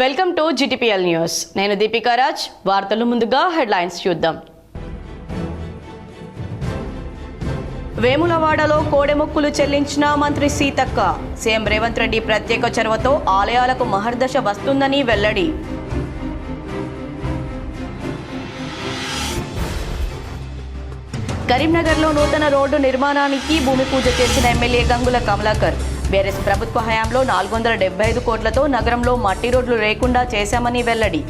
Welcome to GTPL news. నేను దీపికా రాజ్. వార్తలు ముందుగా హెడ్లైన్స్ చూద్దాం. వేములవాడలో కోడెమొక్కులు చెల్లించిన మంత్రి సీతక్క. సీఎం రేవంత్ రెడ్డి ప్రత్యేక చొరవతో ఆలయాలకు మహర్దశ వస్తుందని వెల్లడి. కరీంనగర్లో నూతన రోడ్డు నిర్మాణానికి భూమి పూజ చేసిన ఎమ్మెల్యే గంగుల కమలాకర్. బీఆర్ఎస్ ప్రభుత్వ హయాంలో 475 కోట్లతో నగరంలో మట్టి రోడ్లు లేకుండా చేశామని వెల్లడి.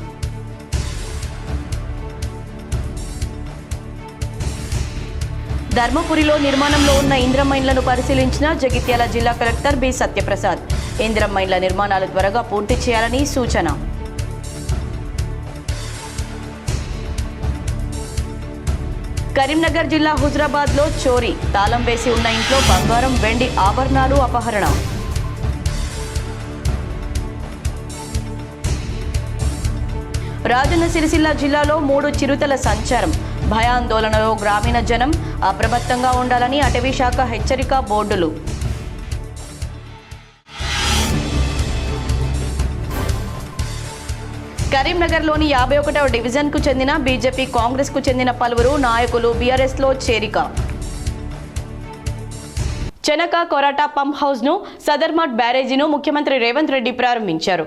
ధర్మపురిలో నిర్మాణంలో ఉన్న ఇందిరమ్మ ఇండ్లను పరిశీలించిన జగిత్యాల జిల్లా కలెక్టర్ బి సత్యప్రసాద్. ఇందిరమ్మ ఇండ్ల నిర్మాణాలు త్వరగా పూర్తి చేయాలని సూచన. కరీంనగర్ జిల్లా హుజరాబాద్లో చోరీ. తాళం వేసి ఉన్న ఇంట్లో బంగారం, వెండి ఆభరణాలు అపహరణ. రాజన్న సిరిసిల్ల జిల్లాలో 3 చిరుతల సంచారం. భయాందోళనలో గ్రామీణ జనం. అప్రమత్తంగా ఉండాలని అటవీ శాఖ హెచ్చరిక బోర్డులు. కరీంనగర్లోని 51వ డివిజన్కు చెందిన బీజేపీ, కాంగ్రెస్కు చెందిన పలువురు నాయకులు బీఆర్ఎస్లో చేరిక. చెనక కొరాట పంప్ హౌస్ను, సదర్మట్ బ్యారేజీను ముఖ్యమంత్రి రేవంత్ రెడ్డి ప్రారంభించారు.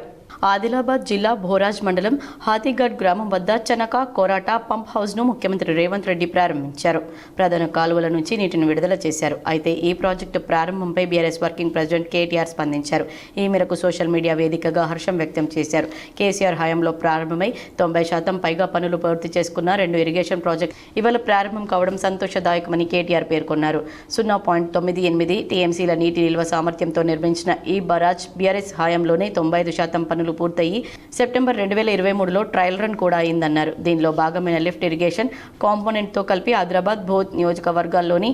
ఆదిలాబాద్ జిల్లా భోరాజ్ మండలం హాతీగఢ్ గ్రామం వద్ద చెనక కొరాట పంప్ హౌస్ను ముఖ్యమంత్రి రేవంత్ రెడ్డి ప్రారంభించారు. ప్రధాన కాలువల నుంచి నీటిని విడుదల చేశారు. అయితే ఈ ప్రాజెక్టు ప్రారంభంపై బీఆర్ఎస్ వర్కింగ్ ప్రెసిడెంట్ కేటీఆర్ స్పందించారు. ఈ మేరకు సోషల్ మీడియా వేదికగా హర్షం వ్యక్తం చేశారు. కేసీఆర్ హయాంలో ప్రారంభమై 90% పైగా పనులు పూర్తి చేసుకున్న 2 ఇరిగేషన్ ప్రాజెక్టు ఇవాళ ప్రారంభం కావడం సంతోషదాయకమని కేటీఆర్ పేర్కొన్నారు. 0.98 టీఎంసీల నీటి నిల్వ సామర్థ్యంతో నిర్మించిన ఈ బరాజ్ బీఆర్ఎస్ హయాంలోనే 95% పనులు పూర్తయి సెప్టెంబర్ 2023లో ట్రయల్ రన్ కూడా అయిందన్నారు. దీనిలో భాగమైన లిఫ్ట్ ఇరిగేషన్ కాంపోనెంట్తో కలిపి ఆదిలాబాద్, భోత్ నియోజకవర్గాల్లోని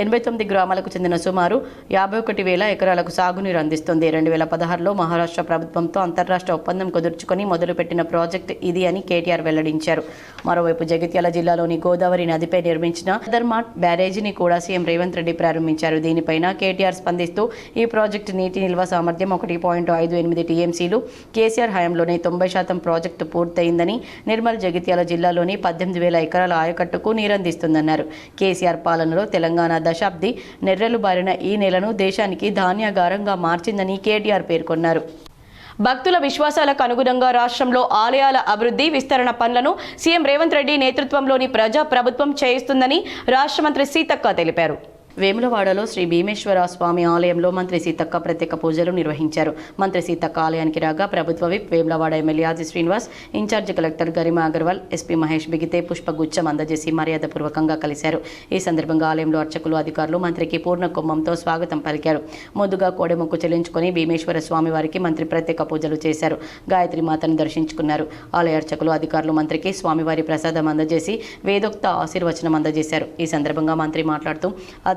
89 గ్రామాలకు చెందిన సుమారు 51,000 ఎకరాలకు సాగునీరు అందిస్తుంది. 2016లో మహారాష్ట్ర ప్రభుత్వంతో అంతర్రాష్ట్ర ఒప్పందం కుదుర్చుకొని మొదలుపెట్టిన ప్రాజెక్టు ఇది అని కేటీఆర్ వెల్లడించారు. మరోవైపు జగిత్యాల జిల్లాలోని గోదావరి నదిపై నిర్మించిన సదర్మాట్ బ్యారేజీని కూడా సీఎం రేవంత్ రెడ్డి ప్రారంభించారు. దీనిపైన కేటీఆర్ స్పందిస్తూ ఈ ప్రాజెక్టు నీటి నిల్వ సామర్థ్యం 1.58 టీఎంసీలు. కేసీఆర్ హయాంలోనే 90% ప్రాజెక్టు పూర్తయిందని, నిర్మల్ జగిత్యాల జిల్లాలోని 18,000 ఎకరాల ఆయకట్టుకు నీరందిస్తుందన్నారు. కేసీఆర్ పాలనలో తెలంగాణ దశాబ్ది నెర్రెలు బారిన ఈ నెలను దేశానికి ధాన్యాగారంగా మార్చిందని కేటీఆర్ పేర్కొన్నారు. భక్తుల విశ్వాసాలకు అనుగుణంగా రాష్ట్రంలో ఆలయాల అభివృద్ధి, విస్తరణ పనులను సీఎం రేవంత్ రెడ్డి నేతృత్వంలోని ప్రజా ప్రభుత్వం చేయిస్తుందని రాష్ట్ర మంత్రి సీతక్క తెలిపారు. వేములవాడలో శ్రీ భీమేశ్వర స్వామి ఆలయంలో మంత్రి సీతక్క ప్రత్యేక పూజలు నిర్వహించారు. మంత్రి సీతక్క ఆలయానికి రాగా ప్రభుత్వ whip, Vemulawada MLA Adi Srinivas, incharge collector Garima Agarwal, SP Mahesh బిగితే పుష్పగుచ్చం అందజేసి మర్యాదపూర్వకంగా కలిశారు. ఈ సందర్భంగా ఆలయంలో అర్చకులు, అధికారులు మంత్రికి పూర్ణ కుంభంతో స్వాగతం పలికారు. ముందుగా కోడెమొక్కు చెల్లించుకుని భీమేశ్వర స్వామి వారికి మంత్రి ప్రత్యేక పూజలు చేశారు. గాయత్రి మాతను దర్శించుకున్నారు. ఆలయ అర్చకులు, అధికారులు మంత్రికి స్వామివారి ప్రసాదం అందజేసి వేదోక్త ఆశీర్వచనం అందజేశారు. ఈ సందర్భంగా మంత్రి మాట్లాడుతూ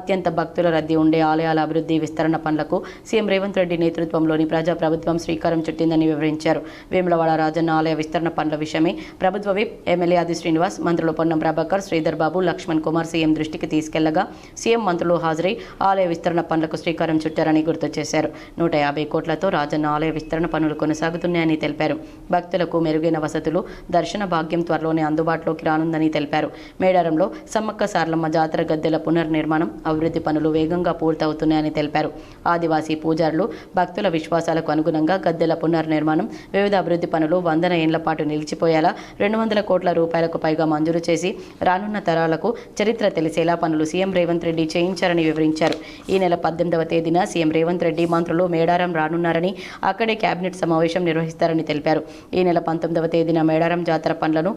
అత్యంత భక్తుల రద్దీ ఉండే ఆలయాల అభివృద్ధి, విస్తరణ పనులకు సీఎం రేవంత్ రెడ్డి నేతృత్వంలోని ప్రజా ప్రభుత్వం శ్రీకారం చుట్టిందని వివరించారు. వేములవాడ రాజన్న ఆలయ విస్తరణ పనుల విషయమై ప్రభుత్వ విప్, ఎమ్మెల్యే ఆది శ్రీనివాస్, మంత్రులు పొన్నం ప్రభాకర్, శ్రీధర్ బాబు, లక్ష్మణ్ కుమార్ సీఎం దృష్టికి తీసుకెళ్లగా సీఎం, మంత్రులు హాజరై ఆలయ విస్తరణ పనులకు శ్రీకారం చుట్టారని గుర్తు చేశారు. 150 కోట్లతో రాజన్న ఆలయ విస్తరణ పనులు కొనసాగుతున్నాయని తెలిపారు. భక్తులకు మెరుగైన వసతులు, దర్శన భాగ్యం త్వరలోనే అందుబాటులోకి రానుందని తెలిపారు. మేడారంలో సమ్మక్క సారలమ్మ జాతర గద్దెల పునర్నిర్మాణం, అభివృద్ధి పనులు వేగంగా పూర్తవుతున్నాయని తెలిపారు. ఆదివాసీ పూజారులు, భక్తుల విశ్వాసాలకు అనుగుణంగా గద్దెల పునర్నిర్మాణం, వివిధ అభివృద్ధి పనులు 100 ఏళ్ల పాటు నిలిచిపోయేలా 200 కోట్ల రూపాయలకు పైగా మంజూరు చేసి రానున్న తరాలకు చరిత్ర తెలిసేలా పనులు సీఎం రేవంత్ రెడ్డి చేయించారని వివరించారు. ఈ నెల 18వ తేదీన సీఎం రేవంత్ రెడ్డి మంత్రులు మేడారం రానున్నారని, అక్కడే కేబినెట్ సమావేశం నిర్వహిస్తారని తెలిపారు. ఈ నెల 19వ తేదీన మేడారం జాతర పనులను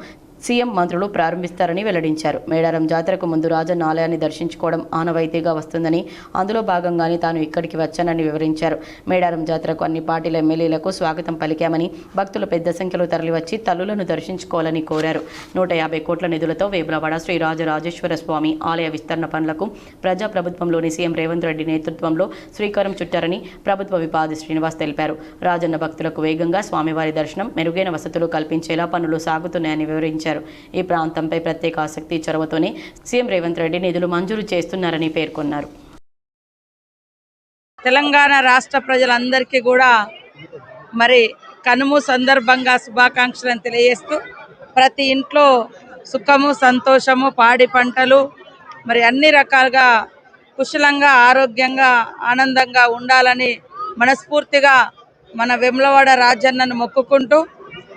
సీఎం, మంత్రులు ప్రారంభిస్తారని వెల్లడించారు. మేడారం జాతరకు ముందు రాజన్న ఆలయాన్ని దర్శించుకోవడం ఆనవాయితీగా వస్తుందని, అందులో భాగంగానే తాను ఇక్కడికి వచ్చానని వివరించారు. మేడారం జాతరకు అన్ని పార్టీల ఎమ్మెల్యేలకు స్వాగతం పలికామని, భక్తులు పెద్ద సంఖ్యలో తరలివచ్చి తల్లులను దర్శించుకోవాలని కోరారు. 150 కోట్ల నిధులతో వేములవాడ శ్రీ రాజరాజేశ్వర స్వామి ఆలయ విస్తరణ పనులకు ప్రజా ప్రభుత్వంలోని సీఎం రేవంత్ రెడ్డి నేతృత్వంలో శ్రీకారం చుట్టారని ప్రభుత్వ విప్ ఆది శ్రీనివాస్ తెలిపారు. రాజన్న భక్తులకు వేగంగా స్వామివారి దర్శనం, మెరుగైన వసతులు కల్పించేలా పనులు సాగుతున్నాయని వివరించారు. ఈ ప్రాంతంపై ప్రత్యేక ఆసక్తి, చొరవతోనే సీఎం రేవంత్ రెడ్డి నిధులు మంజూరు చేస్తున్నారని పేర్కొన్నారు. తెలంగాణ రాష్ట్ర ప్రజలందరికీ కూడా మరి కనుము సందర్భంగా శుభాకాంక్షలను తెలియజేస్తూ ప్రతి ఇంట్లో సుఖము సంతోషము పాడి పంటలు మరి అన్ని రకాలుగా కుశలంగా ఆరోగ్యంగా ఆనందంగా ఉండాలని మనస్ఫూర్తిగా మన వేములవాడ రాజన్నను మొక్కుకుంటూ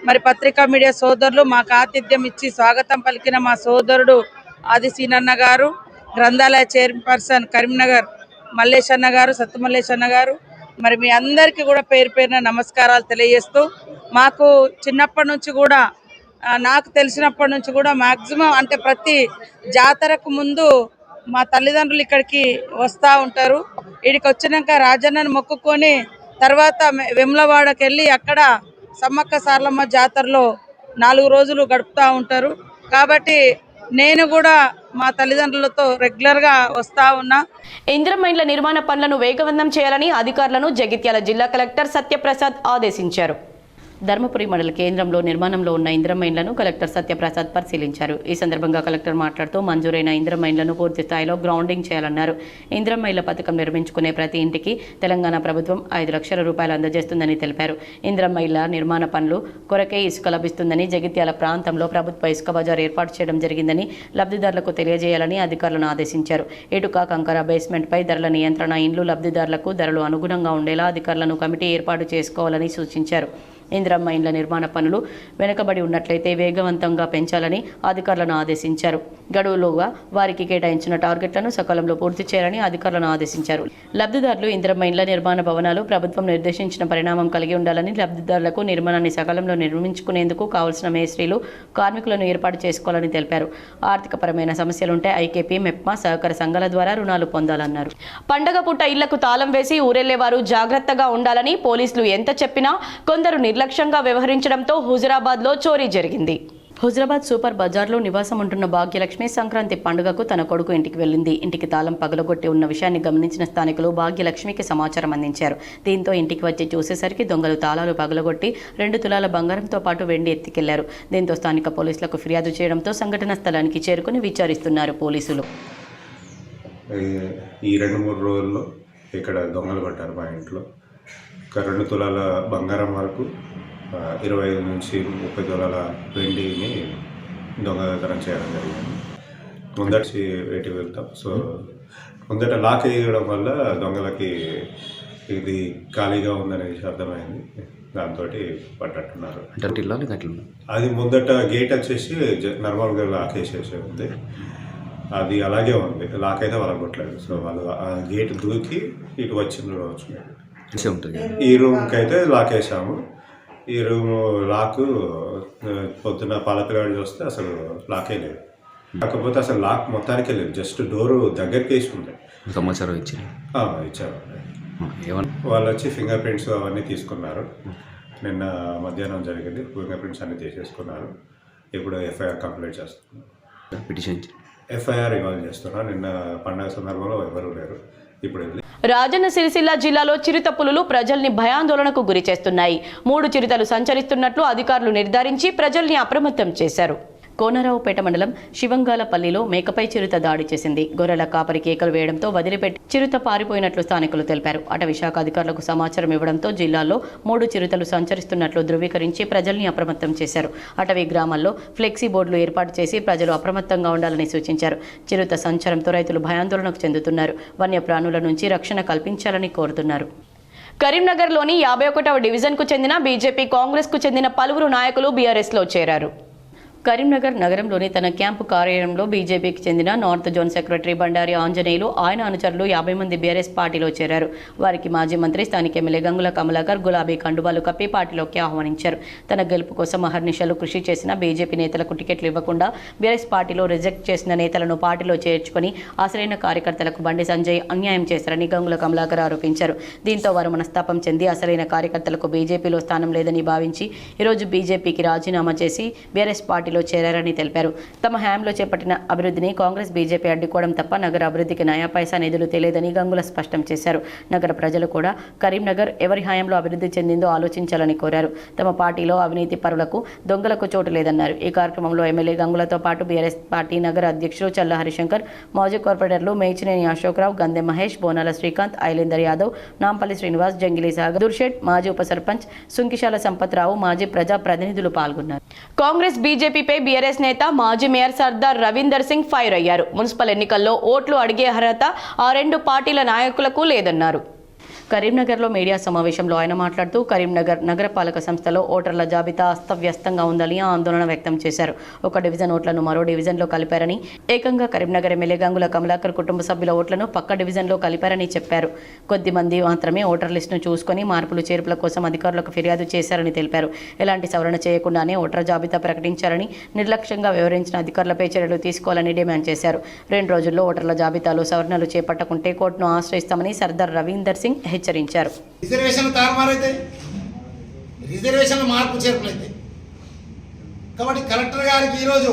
మరి పత్రికా మీడియా సోదరులు మాకు ఆతిథ్యం ఇచ్చి స్వాగతం పలికిన మా సోదరుడు ఆదిశీనన్న గారు, గ్రంథాలయ చైర్పర్సన్ కరీంనగర్ మల్లేష్ అన్న గారు, సత్తు మల్లేష్ అన్న గారు, మరి మీ అందరికీ కూడా పేరు పేరున నమస్కారాలు తెలియజేస్తూ మాకు చిన్నప్పటి నుంచి కూడా నాకు తెలిసినప్పటి నుంచి కూడా మ్యాక్సిమం అంటే ప్రతి జాతరకు ముందు మా తల్లిదండ్రులు ఇక్కడికి వస్తూ ఉంటారు. ఇక్కడికి వచ్చినాక రాజన్నను మొక్కుకొని తర్వాత వేములవాడకి వెళ్ళి అక్కడ సమ్మక్క సారలమ్మ జాతరలో 4 రోజులు గడుపుతూ ఉంటారు. కాబట్టి నేను కూడా మా తల్లిదండ్రులతో రెగ్యులర్గా వస్తూ ఉన్నా. ఇందిరమ్మ ఇండ్ల నిర్మాణ పనులను వేగవంతం చేయాలని అధికారులను జగిత్యాల జిల్లా కలెక్టర్ సత్యప్రసాద్ ఆదేశించారు. ధర్మపురి మండల కేంద్రంలో నిర్మాణంలో ఉన్న ఇందిరమ్మ ఇండ్లను కలెక్టర్ సత్యప్రసాద్ పరిశీలించారు. ఈ సందర్భంగా కలెక్టర్ మాట్లాడుతూ మంజూరైన ఇందిరమ్మ ఇండ్లను పూర్తి స్థాయిలో గ్రౌండింగ్ చేయాలన్నారు. ఇందిరమ్మ ఇళ్ల పథకం నిర్మించుకునే ప్రతి ఇంటికి తెలంగాణ ప్రభుత్వం 5 లక్షల రూపాయలు అందజేస్తుందని తెలిపారు. ఇందిరమ్మ ఇళ్ల నిర్మాణ పనులు కొరకే ఇసుక లభిస్తుందని, జగిత్యాల ప్రాంతంలో ప్రభుత్వ ఇసుక బజార్ ఏర్పాటు చేయడం జరిగిందని లబ్ధిదారులకు తెలియజేయాలని అధికారులను ఆదేశించారు. ఇటుక కంకర బేస్మెంట్ పై ధరల నియంత్రణ, ఇండ్లు లబ్ధిదారులకు ధరలు అనుగుణంగా ఉండేలా అధికారులను కమిటీ ఏర్పాటు చేసుకోవాలని సూచించారు. ఇందిరమ్మ ఇండ్ల నిర్మాణ పనులు వెనుకబడి ఉన్నట్లయితే వేగవంతంగా పెంచాలని అధికారులను ఆదేశించారు. గడువులోగా వారికి కేటాయించిన టార్గెట్లను సకాలంలో పూర్తి చేయాలని అధికారులను ఆదేశించారు. లబ్ధిదారులు ఇందిరమ్మ ఇండ్ల నిర్మాణ భవనాలు ప్రభుత్వం నిర్దేశించిన పరిణామం కలిగి ఉండాలని, లబ్ధిదారులకు నిర్మాణాన్ని సకాలంలో నిర్మించుకునేందుకు కావలసిన మేస్త్రీలు, కార్మికులను ఏర్పాటు చేసుకోవాలని తెలిపారు. ఆర్థికపరమైన సమస్యలుంటే ఐకేపీ, మెప్మా సహకార సంఘాల ద్వారా రుణాలు పొందాలన్నారు. పండగ పూట ఇళ్లకు తాళం వేసి ఊరెళ్లేవారు జాగ్రత్తగా ఉండాలని పోలీసులు ఎంత చెప్పినా కొందరు నిర్లక్ష్యంగా వ్యవహరించడంతో హుజురాబాద్లో చోరీ జరిగింది. హుజురాబాద్ సూపర్ బజార్లో నివాసం ఉంటున్న భాగ్యలక్ష్మి సంక్రాంతి పండుగకు తన కొడుకు ఇంటికి వెళ్ళింది. ఇంటికి తాళం పగలగొట్టి ఉన్న విషయాన్ని గమనించిన స్థానికులు భాగ్యలక్ష్మికి సమాచారం అందించారు. దీంతో ఇంటికి వచ్చి చూసేసరికి దొంగలు తాళాలు పగలగొట్టి 2 తులాల బంగారంతో పాటు వెండి ఎత్తుకెళ్లారు. దీంతో స్థానిక పోలీసులకు ఫిర్యాదు చేయడంతో సంఘటన స్థలానికి చేరుకుని విచారిస్తున్నారు పోలీసులు. ఈ 2-3 రోజుల్లో ఇక్కడ దొంగలు పట్టారు. మా ఇంట్లో 2 తులాల బంగారం వరకు 25 నుంచి 30 తులాల వెండిని దొంగతనం చేయడం జరిగింది. ముందట వేటికి వెళ్తాం. సో ముందట లాక్ వేయడం వల్ల దొంగలకి ఇది ఖాళీగా ఉందనేసి అర్థమైంది. దాంతో పట్టట్టున్నారు. అది ముందట గేట్ వచ్చేసి నార్మల్గా లాక్ వేసేసి ఉంది. అది అలాగే ఉంది. లాక్ అయితే వలగొట్టలేదు. సో వాళ్ళు ఆ గేట్ దూకి ఇటు వచ్చింది. ఈ రూమ్కి అయితే లాక్ వేసాము. ఈ రూమ్ లాక్ పొద్దున్న పాలపిల్లాడి చూస్తే అసలు లాకే లేదు. కాకపోతే అసలు లాక్ మొత్తానికే లేదు. జస్ట్ డోరు దగ్గరికి వేసి ఉంది. సమాచారం ఇచ్చారు. వాళ్ళు వచ్చి ఫింగర్ ప్రింట్స్ అవన్నీ తీసుకున్నారు. నిన్న మధ్యాహ్నం జరిగింది. ఫింగర్ ప్రింట్స్ అన్నీ తీసేసుకున్నారు. ఇప్పుడు ఎఫ్ఐఆర్ కంప్లీట్ చేస్తున్నారు. పిటిషన్ ఎఫ్ఐఆర్ ఇవాళ చేస్తున్నారు. నిన్న పండుగ సందర్భంలో ఎవరు లేరు. ఇప్పుడు రాజన్న సిరిసిల్ల జిల్లాలో చిరుత పులులు ప్రజల్ని భయాందోళనకు గురి చేస్తున్నాయి. 3 చిరుతలు సంచరిస్తున్నట్లు అధికారులు నిర్ధారించి ప్రజల్ని అప్రమత్తం చేశారు. కోనరావుపేట మండలం శివంగాలపల్లిలో మేకపై చిరుత దాడి చేసింది. గొర్రెల కాపరి కేకలు వేయడంతో వదిలిపెట్టి చిరుత పారిపోయినట్లు స్థానికులు తెలిపారు. అటవీ శాఖ అధికారులకు సమాచారం ఇవ్వడంతో జిల్లాలో 3 చిరుతలు సంచరిస్తున్నట్లు ధృవీకరించి ప్రజల్ని అప్రమత్తం చేశారు. అటవీ గ్రామాల్లో ఫ్లెక్సీ బోర్డులు ఏర్పాటు చేసి ప్రజలు అప్రమత్తంగా ఉండాలని సూచించారు. చిరుత సంచారంతో రైతులు భయాందోళనకు చెందుతున్నారు. వన్యప్రాణుల నుంచి రక్షణ కల్పించాలని కోరుతున్నారు. కరీంనగర్లోని 51వ డివిజన్కు చెందిన బీజేపీ, కాంగ్రెస్కు చెందిన పలువురు నాయకులు బీఆర్ఎస్లో చేరారు. కరీంనగర్ నగరంలోని తన క్యాంపు కార్యాలయంలో బీజేపీకి చెందిన north zone secretary Bandari Anjaneyulu, ఆయన అనుచరులు 50 మంది బీఆర్ఎస్ పార్టీలో చేరారు. వారికి మాజీ మంత్రి, స్థానిక ఎమ్మెల్యే గంగుల కమలాకర్ గులాబీ కండువాలు కప్పి పార్టీలోకి ఆహ్వానించారు. తన గెలుపు కోసం అహర్నిశలు కృషి చేసిన బీజేపీ నేతలకు టికెట్లు ఇవ్వకుండా బీఆర్ఎస్ పార్టీలో రిజెక్ట్ చేసిన నేతలను పార్టీలో చేర్చుకుని అసలైన కార్యకర్తలకు బండి సంజయ్ అన్యాయం చేశారని గంగుల కమలాకర్ ఆరోపించారు. దీంతో వారు మనస్తాపం చెంది అసలైన కార్యకర్తలకు బీజేపీలో స్థానం లేదని భావించి ఈరోజు బీజేపీకి రాజీనామా చేసి బీఆర్ఎస్ పార్టీ పార్టీలో చేరారని తెలిపారు. తమ హయాంలో చేపట్టిన అభివృద్ధిని కాంగ్రెస్ బీజేపీ అడ్డుకోవడం తప్ప నగర అభివృద్ధికి నయా పైసా నిధులు తెలియదని గంగుల స్పష్టం చేశారు. నగర ప్రజలు కూడా కరీంనగర్ ఎవరి హయాంలో అభివృద్ధి చెందిందో ఆలోచించాలని కోరారు. తమ పార్టీలో అవినీతి పరులకు దొంగలకు చోటు లేదన్నారు. ఈ కార్యక్రమంలో ఎమ్మెల్యే గంగులతో పాటు బీఆర్ఎస్ పార్టీ నగర అధ్యక్షులు చల్ల హరిశంకర్, మాజీ కార్పొరేటర్లు మేచినేని అశోక్రావు, గందె మహేష్, బోనాల శ్రీకాంత్, ఐలేందర్ యాదవ్, నాంపల్లి శ్రీనివాస్, జంగిలీ సాగర్, దుర్షెట్, మాజీ ఉప సర్పంచ్ సుంకిశాల సంపత్రావు, మాజీ ప్రజా ప్రతినిధులు పాల్గొన్నారు. కాంగ్రెస్ బీజేపీపై బీఆర్ఎస్ నేత మాజీ మేయర్ సర్దార్ రవీందర్ సింగ్ ఫైర్ అయ్యారు. మున్సిపల్ ఎన్నికల్లో ఓట్లు అడిగే అర్హత ఆ రెండు పార్టీల నాయకులకు లేదన్నారు. కరీంనగర్లో మీడియా సమావేశంలో ఆయన మాట్లాడుతూ కరీంనగర్ నగరపాలక సంస్థలో ఓటర్ల జాబితా అస్తవ్యస్తంగా ఉందని ఆందోళన వ్యక్తం చేశారు. ఒక డివిజన్ ఓట్లను మరో డివిజన్లో కలిపారని, ఏకంగా కరీంనగర్ ఎమ్మెల్యే గంగుల కమలాకర్ కుటుంబ సభ్యుల ఓట్లను పక్క డివిజన్లో కలిపారని చెప్పారు. కొద్ది మంది మాత్రమే ఓటర్ లిస్టును చూసుకొని మార్పులు చేర్పుల కోసం అధికారులకు ఫిర్యాదు చేశారని తెలిపారు. ఎలాంటి సవరణ చేయకుండానే ఓటర్ జాబితా ప్రకటించారని, నిర్లక్ష్యంగా వ్యవహరించిన అధికారులపై చర్యలు తీసుకోవాలని డిమాండ్ చేశారు. 2 రోజుల్లో ఓటర్ల జాబితాలో సవరణలు చేపట్టకుంటే కోర్టును ఆశ్రయిస్తామని సర్దార్ రవీందర్ సింగ్ హెచ్చరించారు. రిజర్వేషన్లు తారుమారైతే, రిజర్వేషన్లు మార్పు చేర్పులైతే కాబట్టి కలెక్టర్ గారికి ఈరోజు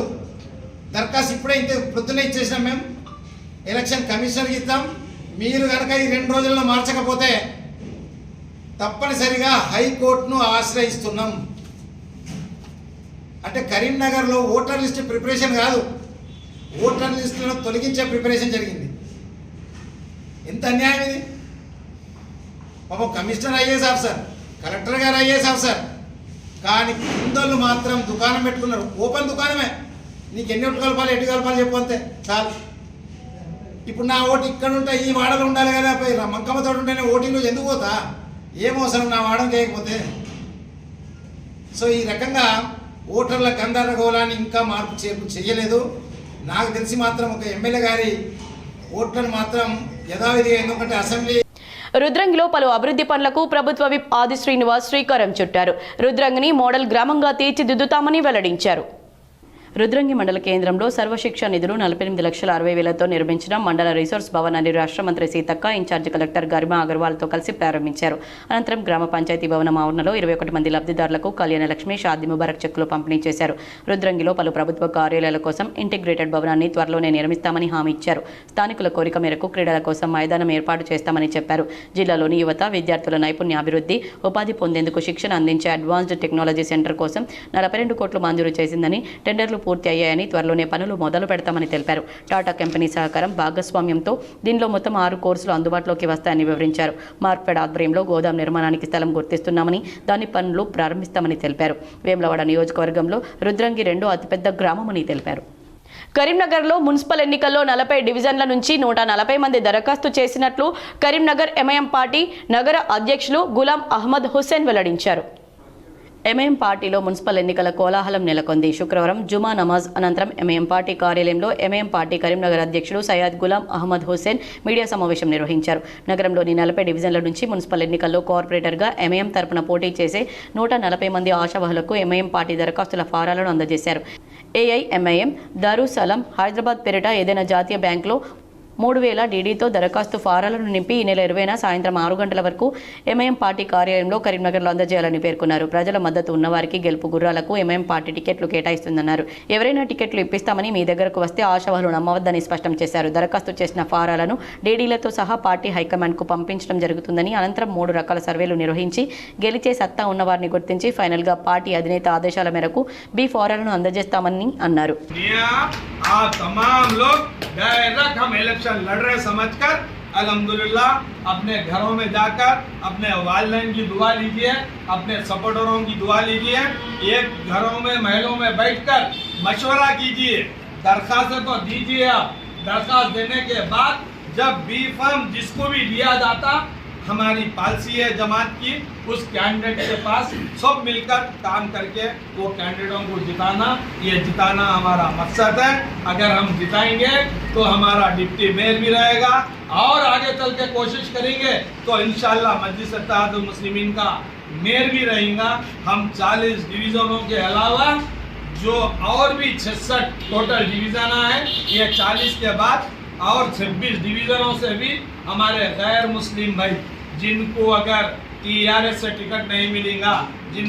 దరఖాస్తు ఇప్పుడే పొద్దున్నే ఇచ్చేసినాం. మేము ఎలక్షన్ కమిషనర్కి ఇద్దాం. మీరు కనుక ఈ 2 రోజుల్లో మార్చకపోతే తప్పనిసరిగా హైకోర్టును ఆశ్రయిస్తున్నాం. అంటే కరీంనగర్లో ఓటర్ లిస్ట్ ప్రిపరేషన్ కాదు, ఓటర్ లిస్టులను తొలగించే ప్రిపరేషన్ జరిగింది. ఎంత అన్యాయం ఇది! పాపం కమిషనర్ ఐఏఎస్ ఆఫీసర్, కలెక్టర్ గారు ఐఏఎస్ ఆఫీసర్, కానీ కుందళ్ళు మాత్రం దుకాణం పెట్టుకున్నారు. ఓపెన్ దుకాణమే. నీకు ఎన్ని ఓట్లు కలపాలి, ఎటు కలపాలి చెప్పు, అంతే చాలు. ఇప్పుడు నా ఓటు ఇక్కడ ఉంటే ఈ వాడలు ఉండాలి కదా, మంకమ్మతో ఉంటేనే ఓటింగ్ రోజు ఎందుకు పోతా? ఏం అవసరం నా వాడడం చేయకపోతే? సో ఈ రకంగా ఓటర్ల గందరగోళాన్ని ఇంకా మార్పు చేర్పు చేయలేదు. నాకు తెలిసి మాత్రం ఒక ఎమ్మెల్యే గారి ఓట్లను మాత్రం యథావిధిగా, ఎందుకంటే అసెంబ్లీ రుద్రంగిలో పలు అభివృద్ధి పనులకు ప్రభుత్వ విప్ ఆది శ్రీనివాస్ శ్రీకారం చుట్టారు. రుద్రంగిని మోడల్ గ్రామంగా తీర్చిదిద్దుతామని వెల్లడించారు. రుద్రంగి మండల కేంద్రంలో సర్వశిక్ష నిధులు 48,60,000తో నిర్మించిన మండల రిసోర్స్ భవనాన్ని రాష్ట్ర మంత్రి సీతక్క, ఇన్ఛార్జి కలెక్టర్ గరిమా అగర్వాల్తో కలిసి ప్రారంభించారు. అనంతరం గ్రామ పంచాయతీ భవనం ఆవరణలో 21 మంది లబ్ధిదారులకు కళ్యాణ లక్ష్మి, షాదీ ముబారక్ చెక్కులు పంపిణీ చేశారు. రుద్రంగిలో పలు ప్రభుత్వ కార్యాలయాల కోసం ఇంటిగ్రేటెడ్ భవనాన్ని త్వరలోనే నిర్మిస్తామని హామీ ఇచ్చారు. స్థానికుల కోరిక మేరకు క్రీడల కోసం మైదానం ఏర్పాటు చేస్తామని చెప్పారు. జిల్లాలోని యువత, విద్యార్థుల నైపుణ్యాభివృద్ధి, ఉపాధి పొందేందుకు శిక్షణ అందించే అడ్వాన్స్డ్ టెక్నాలజీ సెంటర్ కోసం 42 కోట్లు మంజూరు చేసిందని, టెండర్లు పూర్తి అయ్యాయని, త్వరలోనే పనులు మొదలు పెడతామని తెలిపారు. టాటా కంపెనీ సహకారం, భాగస్వామ్యంతో దీనిలో మొత్తం 6 కోర్సులు అందుబాటులోకి వస్తాయని వివరించారు. మార్క్ఫెడ్ ఆధ్వర్యంలో గోదాం నిర్మాణానికి స్థలం గుర్తిస్తున్నామని, దాని పనులు ప్రారంభిస్తామని తెలిపారు. వేములవాడ నియోజకవర్గంలో రుద్రంగి 2వ అతిపెద్ద గ్రామమని తెలిపారు. కరీంనగర్లో మున్సిపల్ ఎన్నికల్లో 40 డివిజన్ల నుంచి 140 మంది దరఖాస్తు చేసినట్లు కరీంనగర్ ఎంఐఎం పార్టీ నగర అధ్యక్షులు గులాం అహ్మద్ హుస్సేన్ వెల్లడించారు. ఎంఐఎం పార్టీలో మున్సిపల్ ఎన్నికల కోలాహలం నెలకొంది. శుక్రవారం జుమా నమాజ్ అనంతరం ఎంఐఎం పార్టీ కార్యాలయంలో ఎంఐఎం పార్టీ కరీంనగర్ అధ్యక్షుడు సయ్యద్ గులాం అహ్మద్ హుస్సేన్ మీడియా సమావేశం నిర్వహించారు. నగరంలోని 40 డివిజన్ల నుంచి మున్సిపల్ ఎన్నికల్లో కార్పొరేటర్గా ఎంఐఎం తరపున పోటీ చేసే 140 మంది ఆశావహులకు ఎంఐఎం పార్టీ దరఖాస్తుల ఫారాలను అందజేశారు. ఏఐఎంఐఎం దారుసలాం హైదరాబాద్ పేరిట ఏదైనా జాతీయ బ్యాంకులో 3000 డీడీతో దరఖాస్తు ఫారాలను నింపి ఈ నెల 20న సాయంత్రం 6 గంటల వరకు ఎంఐఎం పార్టీ కార్యాలయంలో కరీంనగర్లో అందజేయాలని పేర్కొన్నారు. ప్రజల మద్దతు ఉన్నవారికి గెలుపు గుర్రాలకు ఎంఐఎం పార్టీ టికెట్లు కేటాయిస్తుందన్నారు. ఎవరైనా టికెట్లు ఇప్పిస్తామని మీ దగ్గరకు వస్తే ఆశావహులు నమ్మవద్దని స్పష్టం చేశారు. దరఖాస్తు చేసిన ఫారాలను డీడీలతో సహా పార్టీ హైకమాండ్కు పంపించడం జరుగుతుందని, అనంతరం 3 రకాల సర్వేలు నిర్వహించి గెలిచే సత్తా ఉన్నవారిని గుర్తించి ఫైనల్గా పార్టీ అధినేత ఆదేశాల మేరకు బి ఫారాలను అందజేస్తామని అన్నారు. लड़ रहे समझकर अल्हम्दुलिल्लाह अपने घरों में जाकर अपने वालिदैन की दुआ लीजिए, अपने सपोर्टरों की दुआ लीजिए, एक घरों में महलों में बैठकर मशवरा कीजिए, दरखास्त तो दीजिए। आप दरखास्त देने के बाद जब बी फॉर्म जिसको भी दिया जाता, हमारी पॉलिसी है जमात की, उस कैंडिडेट के पास सब मिलकर काम करके वो कैंडिडेटों को जिताना, ये जिताना हमारा मकसद है। अगर हम जिताएंगे तो हमारा डिप्टी मेयर भी रहेगा और आगे चल के कोशिश करेंगे तो इंशाल्लाह मजलिस इत्तेहादुल मुस्लिमीन का मेयर भी रहेगा। हम 40 डिवीजनों के अलावा जो और भी 66 टोटल डिवीजन है, ये 40 के बाद और 26 डिवीजनों से भी हमारे गैर मुस्लिम भाई जिनको अगर टीआरएस से टिकट नहीं मिलेगा, जिन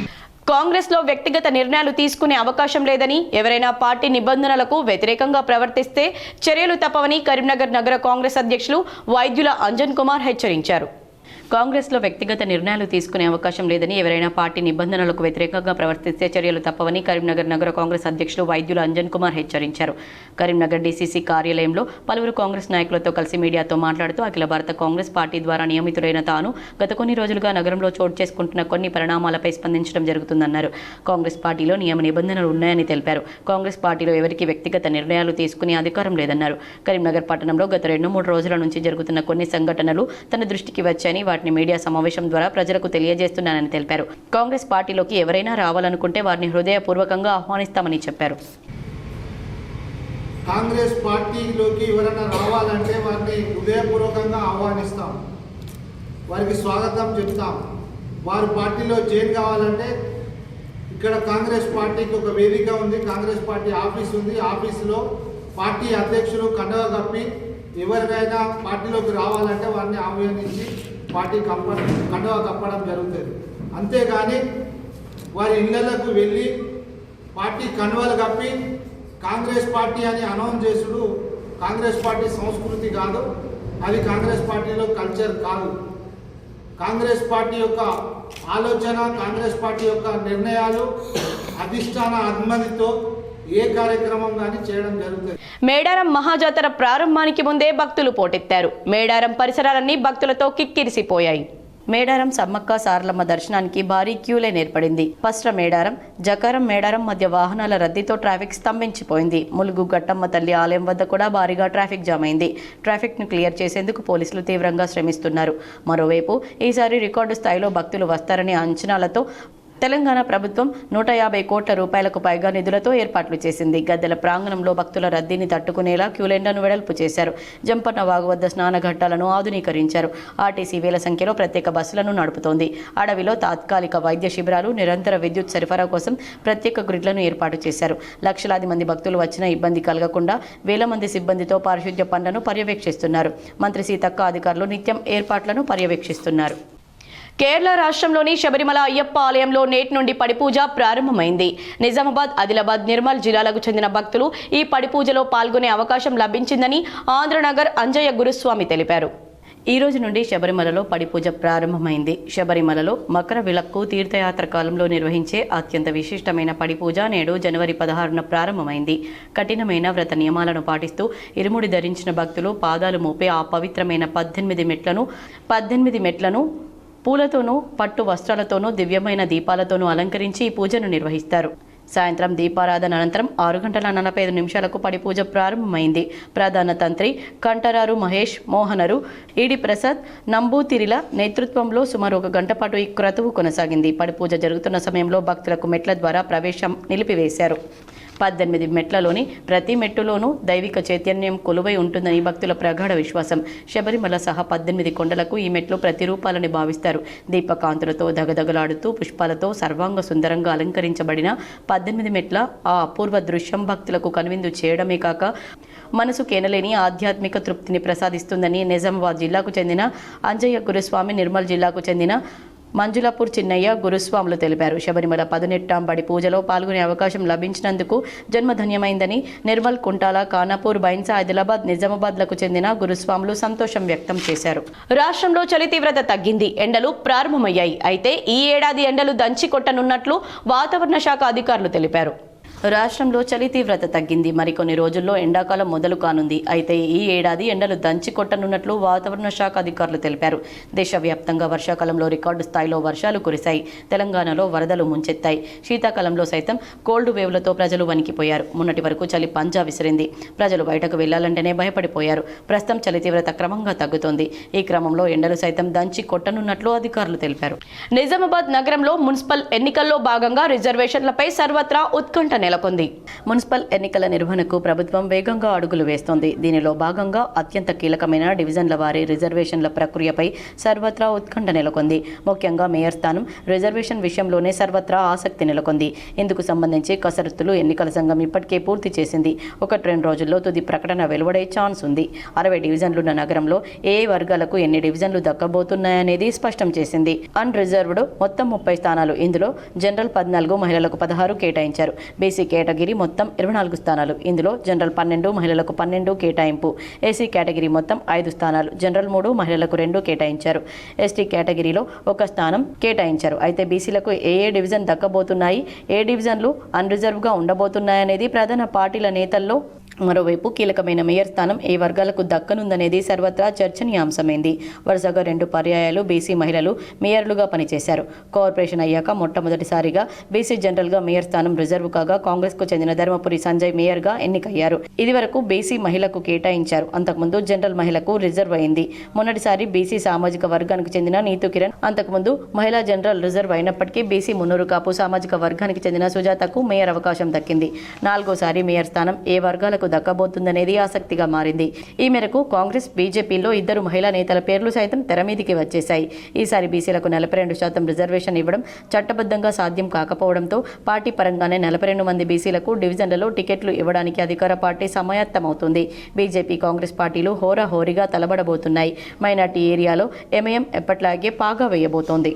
కాంగ్రెస్లో వ్యక్తిగత నిర్ణయాలు తీసుకునే అవకాశం లేదని, ఎవరైనా పార్టీ నిబంధనలకు వ్యతిరేకంగా ప్రవర్తిస్తే చర్యలు తప్పవని కరీంనగర్ నగర కాంగ్రెస్ అధ్యక్షులు వైద్యుల అంజన్ కుమార్ హెచ్చరించారు. కాంగ్రెస్లో వ్యక్తిగత నిర్ణయాలు తీసుకునే అవకాశం లేదని, ఎవరైనా పార్టీ నిబంధనలకు వ్యతిరేకంగా ప్రవర్తిస్తే చర్యలు తప్పవని కరీంనగర్ నగర కాంగ్రెస్ అధ్యక్షులు వైద్యుల అంజన్ కుమార్ హెచ్చరించారు. కరీంనగర్ డీసీసీ కార్యాలయంలో పలువురు కాంగ్రెస్ నాయకులతో కలిసి మీడియాతో మాట్లాడుతూ అఖిల భారత కాంగ్రెస్ పార్టీ ద్వారా నియమితులైన తాను గత కొన్ని రోజులుగా నగరంలో చోటు చేసుకుంటున్న కొన్ని పరిణామాలపై స్పందించడం జరుగుతుందన్నారు. కాంగ్రెస్ పార్టీలో నియమ నిబంధనలు ఉన్నాయని తెలిపారు. కాంగ్రెస్ పార్టీలో ఎవరికి వ్యక్తిగత నిర్ణయాలు తీసుకునే అధికారం లేదన్నారు. కరీంనగర్ పట్టణంలో గత 2-3 రోజుల నుంచి జరుగుతున్న కొన్ని సంఘటనలు తన దృష్టికి వచ్చాయని, వాటిని మీడియా సమావేశం ద్వారా ప్రజలకు తెలియజేస్తున్నానని తెలిపారు. కాంగ్రెస్ పార్టీలోకి ఎవరైనా రావాలనుకుంటే వారిని హృదయపూర్వకంగా ఆహ్వానిస్తామని చెప్పారు. కాంగ్రెస్ పార్టీలోకి ఎవరైనా రావాలంటే వారిని హృదయపూర్వకంగా ఆహ్వానిస్తాం, వారికి స్వాగతం చెప్తాం. వారు పార్టీలో జాయిన్ కావాలంటే ఇక్కడ కాంగ్రెస్ పార్టీకి ఒక వేదిక ఉంది, కాంగ్రెస్ పార్టీ ఆఫీస్ ఉంది. ఆఫీసులో పార్టీ అధ్యక్షులు కండవ కప్పి ఎవరికైనా పార్టీలోకి రావాలంటే వారిని ఆహ్వానించి పార్టీ కండవ కప్పడం జరుగుతుంది. అంతేగాని వారి ఇళ్లకు వెళ్ళి పార్టీ కండవలు కప్పి కాంగ్రెస్ పార్టీ అని అనౌన్స్ చేసుడు కాంగ్రెస్ పార్టీ సంస్కృతి కాదు, అది కాంగ్రెస్ పార్టీలో కల్చర్ కాదు. కాంగ్రెస్ పార్టీ యొక్క ఆలోచన, కాంగ్రెస్ పార్టీ యొక్క నిర్ణయాలు అధిష్టాన అనుమతితో ఏ కార్యక్రమం కానీ చేయడం జరుగుతుంది. మేడారం మహాజాతర ప్రారంభానికి ముందే భక్తులు పోటెత్తారు. మేడారం పరిసరాలన్నీ భక్తులతో కిక్కిరిసిపోయాయి. మేడారం సమ్మక్క సారలమ్మ దర్శనానికి భారీ క్యూ లైన్ ఏర్పడింది. పస్ర మేడారం, జకారం మేడారం మధ్య వాహనాల రద్దీతో ట్రాఫిక్ స్తంభించిపోయింది. ములుగు గట్టమ్మ తల్లి ఆలయం వద్ద కూడా భారీగా ట్రాఫిక్ జామ్ అయింది. ట్రాఫిక్ ను క్లియర్ చేసేందుకు పోలీసులు తీవ్రంగా శ్రమిస్తున్నారు. మరోవైపు ఈసారి రికార్డు స్థాయిలో భక్తులు వస్తారనే అంచనాలతో తెలంగాణ ప్రభుత్వం 150 కోట్ల రూపాయలకు పైగా నిధులతో ఏర్పాట్లు చేసింది. గద్దెల ప్రాంగణంలో భక్తుల రద్దీని తట్టుకునేలా క్యూలైన్లను వెడల్పు చేశారు. జంపన్న వాగు వద్ద స్నాన ఘట్టాలను ఆధునీకరించారు. ఆర్టీసీ వేల సంఖ్యలో ప్రత్యేక బస్సులను నడుపుతోంది. అడవిలో తాత్కాలిక వైద్య శిబిరాలు, నిరంతర విద్యుత్ సరఫరా కోసం ప్రత్యేక గ్రిడ్లను ఏర్పాటు చేశారు. లక్షలాది మంది భక్తులు వచ్చిన ఇబ్బంది కలగకుండా వేల మంది సిబ్బందితో పారిశుద్ధ్య పనులను పర్యవేక్షిస్తున్నారు. మంత్రి సీతక్క అధికారులు నిత్యం ఏర్పాట్లను పర్యవేక్షిస్తున్నారు. కేరళ రాష్ట్రంలోని శబరిమల అయ్యప్ప ఆలయంలో నేటి నుండి పడిపూజ ప్రారంభమైంది. నిజామాబాద్, ఆదిలాబాద్, నిర్మల్ జిల్లాలకు చెందిన భక్తులు ఈ పడిపూజలో పాల్గొనే అవకాశం లభించిందని ఆంధ్రనగర్ అంజయ్య గురుస్వామి తెలిపారు. ఈ రోజు నుండి శబరిమలలో పడిపూజ ప్రారంభమైంది. శబరిమలలో మకర విలక్కు తీర్థయాత్ర కాలంలో నిర్వహించే అత్యంత విశిష్టమైన పడిపూజ నేడు జనవరి 16న ప్రారంభమైంది. కఠినమైన వ్రత నియమాలను పాటిస్తూ ఇరుముడి ధరించిన భక్తులు పాదాలు మోపే ఆ పవిత్రమైన 18 మెట్లను పూలతోనూ, పట్టు వస్త్రాలతోనూ, దివ్యమైన దీపాలతోనూ అలంకరించి ఈ పూజను నిర్వహిస్తారు. సాయంత్రం దీపారాధన అనంతరం 6:45 పడిపూజ ప్రారంభమైంది. ప్రధాన తంత్రి కంటరారు మహేష్ మోహనరు, ఈడి ప్రసాద్ నంబూతిరిల నేతృత్వంలో సుమారు 1 గంట పాటు ఈ క్రతువు కొనసాగింది. పడిపూజ జరుగుతున్న సమయంలో భక్తులకు మెట్ల ద్వారా ప్రవేశం నిలిపివేశారు. 18 మెట్లలోని ప్రతి మెట్టులోనూ దైవిక చైతన్యం కొలువై ఉంటుందని భక్తుల ప్రగాఢ విశ్వాసం. శబరిమల సహా 18 కొండలకు ఈ మెట్లు ప్రతిరూపాలని భావిస్తారు. దీపకాంతులతో దగదగలాడుతూ పుష్పాలతో సర్వాంగ సుందరంగా అలంకరించబడిన 18 మెట్ల ఆ అపూర్వ దృశ్యం భక్తులకు కనువిందు చేయడమే కాక మనసు కేనలేని ఆధ్యాత్మిక తృప్తిని ప్రసాదిస్తుందని నిజామాబాద్ జిల్లాకు చెందిన అంజయ్య గురుస్వామి, నిర్మల్ జిల్లాకు చెందిన మంజులాపూర్ చిన్నయ్య గురుస్వాములు తెలిపారు. శబరిమల 18వ బడి పూజలో పాల్గొనే అవకాశం లభించినందుకు జన్మధన్యమైందని నిర్మల్, కుంటాల, ఖానాపూర్, బైన్సా, ఆదిలాబాద్, నిజామాబాద్లకు చెందిన గురుస్వాములు సంతోషం వ్యక్తం చేశారు. రాష్ట్రంలో చలి తీవ్రత తగ్గింది. ఎండలు ప్రారంభమయ్యాయి. అయితే ఈ ఏడాది ఎండలు దంచి కొట్టనున్నట్లు వాతావరణ శాఖ అధికారులు తెలిపారు. రాష్ట్రంలో చలి తీవ్రత తగ్గింది. మరికొన్ని రోజుల్లో ఎండాకాలం మొదలు కానుంది. అయితే ఈ ఏడాది ఎండలు దంచి కొట్టనున్నట్లు వాతావరణ శాఖ అధికారులు తెలిపారు. దేశవ్యాప్తంగా వర్షాకాలంలో రికార్డు స్థాయిలో వర్షాలు కురిశాయి. తెలంగాణలో వరదలు ముంచెత్తాయి. శీతాకాలంలో సైతం కోల్డ్ వేవ్లతో ప్రజలు వణికిపోయారు. మొన్నటి వరకు చలి పంజా విసిరింది. ప్రజలు బయటకు వెళ్లాలంటేనే భయపడిపోయారు. ప్రస్తుతం చలి తీవ్రత క్రమంగా తగ్గుతోంది. ఈ క్రమంలో ఎండలు సైతం దంచి కొట్టనున్నట్లు అధికారులు తెలిపారు. నిజామాబాద్ నగరంలో మున్సిపల్ ఎన్నికల్లో భాగంగా రిజర్వేషన్లపై సర్వత్రా ఉత్కంఠ నెలకొంది. మున్సిపల్ ఎన్నికల నిర్వహణకు ప్రభుత్వం వేగంగా అడుగులు వేస్తోంది. దీనిలో భాగంగా అత్యంత కీలకమైన డివిజన్ల వారీ రిజర్వేషన్ల ప్రక్రియపై సర్వత్రా ఉత్కంఠ నెలకొంది. ముఖ్యంగా మేయర్ స్థానం రిజర్వేషన్ విషయంలోనే సర్వత్రా ఆసక్తి నెలకొంది. ఇందుకు సంబంధించి కసరత్తులు ఎన్నికల సంఘం ఇప్పటికే పూర్తి చేసింది. 1-2 రోజుల్లో తుది ప్రకటన వెలువడే ఛాన్స్ ఉంది. 60 డివిజన్లున్న నగరంలో ఏ వర్గాలకు ఎన్ని డివిజన్లు దక్కబోతున్నాయనేది స్పష్టం చేసింది. అన్ రిజర్వ్డ్ మొత్తం 30 స్థానాలు. ఇందులో జనరల్ 14, మహిళలకు 16 కేటాయించారు. బీసీ కేటగిరీ మొత్తం 24 స్థానాలు. ఇందులో జనరల్ 12, మహిళలకు 12 కేటాయింపు. ఏసీ కేటగిరీ మొత్తం 5 స్థానాలు. జనరల్ 3, మహిళలకు 2 కేటాయించారు. ఎస్టీ కేటగిరీలో 1 స్థానం కేటాయించారు. అయితే బీసీలకు ఏ డివిజన్ దక్కబోతున్నాయి, ఏ డివిజన్లు అన్ రిజర్వ్గా ఉండబోతున్నాయనేది ప్రధాన పార్టీల నేతల్లో. మరోవైపు కీలకమైన మేయర్ స్థానం ఏ వర్గాలకు దక్కనుందనేది సర్వత్రా చర్చనీయాంశమైంది. వరుసగా 2 పర్యాయాలు బీసీ మహిళలు మేయర్లుగా పనిచేశారు. కార్పొరేషన్ అయ్యాక మొట్టమొదటిసారిగా బీసీ జనరల్గా మేయర్ స్థానం రిజర్వ్ కాగా కాంగ్రెస్కు చెందిన ధర్మపురి సంజయ్ మేయర్గా ఎన్నికయ్యారు. ఇదివరకు బీసీ మహిళకు కేటాయించారు. అంతకుముందు జనరల్ మహిళకు రిజర్వ్ అయింది. మొన్నటిసారి బీసీ సామాజిక వర్గానికి చెందిన నీతు కిరణ్, అంతకుముందు మహిళా జనరల్ రిజర్వ్ అయినప్పటికీ బీసీ మున్నూరు కాపు సామాజిక వర్గానికి చెందిన సుజాతకు మేయర్ అవకాశం దక్కింది. 4వసారి మేయర్ స్థానం ఏ వర్గాలకు దక్కబోతుందనేది ఆసక్తిగా మారింది. ఈ మేరకు కాంగ్రెస్, బీజేపీలో 2 మహిళా నేతల పేర్లు సైతం తెరమీదికి వచ్చేశాయి. ఈసారి బీసీలకు 42% రిజర్వేషన్ ఇవ్వడం చట్టబద్ధంగా సాధ్యం కాకపోవడంతో పార్టీ పరంగానే 42 మంది బీసీలకు డివిజన్లలో టికెట్లు ఇవ్వడానికి అధికార పార్టీ సమాయత్తమవుతుంది. బీజేపీ, కాంగ్రెస్ పార్టీలు హోరాహోరీగా తలబడబోతున్నాయి. మైనార్టీ ఏరియాలో ఎంఐఎం ఎప్పట్లాగే పాగా వేయబోతోంది.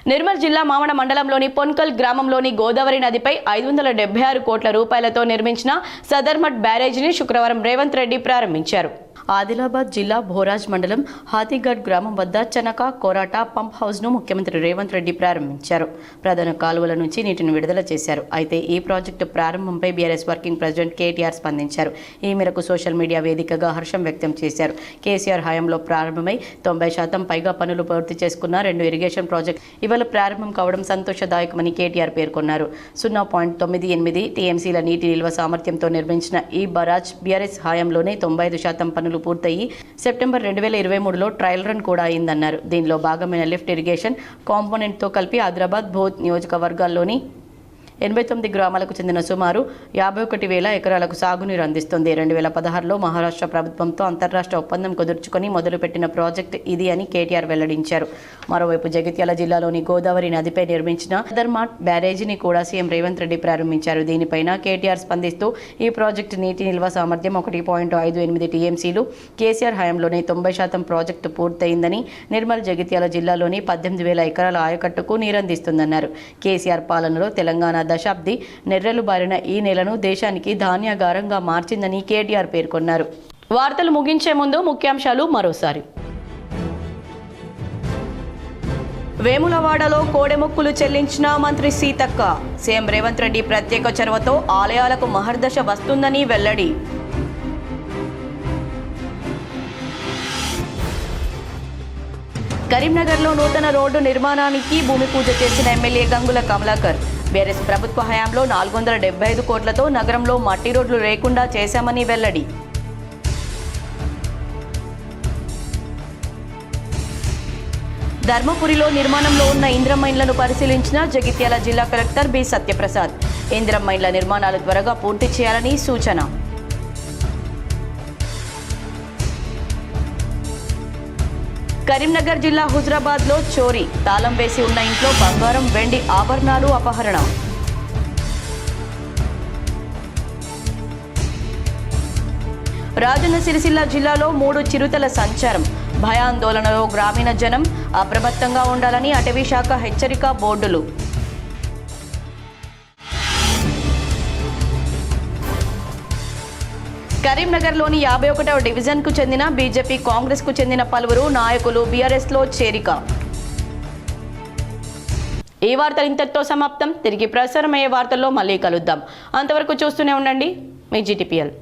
నిర్మల్ జిల్లా మామడ మండలంలోని పొన్కల్ గ్రామంలోని గోదావరి నదిపై 576 కోట్ల రూపాయలతో నిర్మించిన సదర్మట్ బ్యారేజీని శుక్రవారం రేవంత్ రెడ్డి ప్రారంభించారు. ఆదిలాబాద్ జిల్లా భోరాజ్ మండలం హాతీగఢ్ గ్రామం వద్ద చనక కోరాటా పంప్ హౌస్ను ముఖ్యమంత్రి రేవంత్ రెడ్డి ప్రారంభించారు. ప్రధాన కాలువల నుంచి నీటిని విడుదల చేశారు. అయితే ఈ ప్రాజెక్టు ప్రారంభంపై బీఆర్ఎస్ వర్కింగ్ ప్రెసిడెంట్ కేటీఆర్ స్పందించారు. ఈ మేరకు సోషల్ మీడియా వేదికగా హర్షం వ్యక్తం చేశారు. కేసీఆర్ హయాంలో ప్రారంభమై 90% పైగా పనులు పూర్తి చేసుకున్న 2 ఇరిగేషన్ ప్రాజెక్టు ఇవాళ ప్రారంభం కావడం సంతోషదాయకమని కేటీఆర్ పేర్కొన్నారు. 0.98 టీఎంసీల నీటి నిల్వ సామర్థ్యంతో నిర్మించిన ఈ బరాజ్ బీఆర్ఎస్ హయాంలోనే 95% పనులు పూర్తయి సెప్టెంబర్ 2023లో ట్రయల్ రన్ కూడా అయిందన్నారు. దీనిలో భాగమైన లిఫ్ట్ ఇరిగేషన్ కాంపోనెంట్తో కలిపి ఆదిలాబాద్, భోత్ నియోజకవర్గాల్లోని 89 గ్రామాలకు చెందిన సుమారు 51,000 ఎకరాలకు సాగునీరు అందిస్తుంది. 2016లో మహారాష్ట్ర ప్రభుత్వంతో అంతర్రాష్ట్ర ఒప్పందం కుదుర్చుకొని మొదలుపెట్టిన ప్రాజెక్టు ఇది అని కేటీఆర్ వెల్లడించారు. మరోవైపు జగిత్యాల జిల్లాలోని గోదావరి నదిపై నిర్మించిన సదర్మాట్ బ్యారేజీని కూడా సీఎం రేవంత్ రెడ్డి ప్రారంభించారు. దీనిపైన కేటీఆర్ స్పందిస్తూ ఈ ప్రాజెక్టు నీటి నిల్వ సామర్థ్యం 1.58 టీఎంసీలు. కేసీఆర్ హయాంలోనే 90% ప్రాజెక్టు పూర్తయిందని, నిర్మల్ జగిత్యాల జిల్లాలోని 18,000 ఎకరాల ఆయకట్టుకు నీరందిస్తుందన్నారు. కేసీఆర్ పాలనలో తెలంగాణ దశాబ్ది నెర్రెలు బారిన ఈ నెలను దేశానికి ధాన్యాగారంగా మార్చిందని కేటీఆర్ పేర్కొన్నారు. వార్తలు ముగించే ముందు ముఖ్యాంశాలు మరోసారి. వేములవాడలో కోడెమొక్కులు చెల్లించిన మంత్రి సీతక్క. సీఎం రేవంత్ రెడ్డి ప్రత్యేక చొరవతో ఆలయాలకు మహర్దశ వస్తుందని వెల్లడి. కరీంనగర్లో నూతన రోడ్డు నిర్మాణానికి భూమి పూజ చేసిన ఎమ్మెల్యే గంగుల కమలాకర్. బీఆర్ఎస్ ప్రభుత్వ హయాంలో 475 కోట్లతో నగరంలో మట్టి రోడ్లు లేకుండా చేశామని వెల్లడి. ధర్మపురిలో నిర్మాణంలో ఉన్న ఇందిరమ్మ ఇండ్లను పరిశీలించిన జగిత్యాల జిల్లా కలెక్టర్ బి సత్యప్రసాద్. ఇందిరమ్మ ఇండ్ల నిర్మాణాలు త్వరగా పూర్తి చేయాలని సూచన. కరీంనగర్ జిల్లా హుజరాబాద్లో చోరీ. తాళం వేసి ఉన్న ఇంట్లో బంగారం, వెండి ఆభరణాలు అపహరణ. రాజన్న సిరిసిల్ల జిల్లాలో 3 చిరుతల సంచారం. భయాందోళనలో గ్రామీణ జనం. అప్రమత్తంగా ఉండాలని అటవీ శాఖ హెచ్చరిక బోర్డులు. కరీంనగర్లోని 51వ డివిజన్కు చెందిన బీజేపీ, కాంగ్రెస్కు చెందిన పలువురు నాయకులు బీఆర్ఎస్లో చేరిక. ఈ వార్తలు ఇంతటితో సమాప్తం. తిరిగి ప్రసారమయ్యే వార్తల్లో మళ్ళీ కలుద్దాం. అంతవరకు చూస్తూనే ఉండండి మీ జీటీపీఎల్.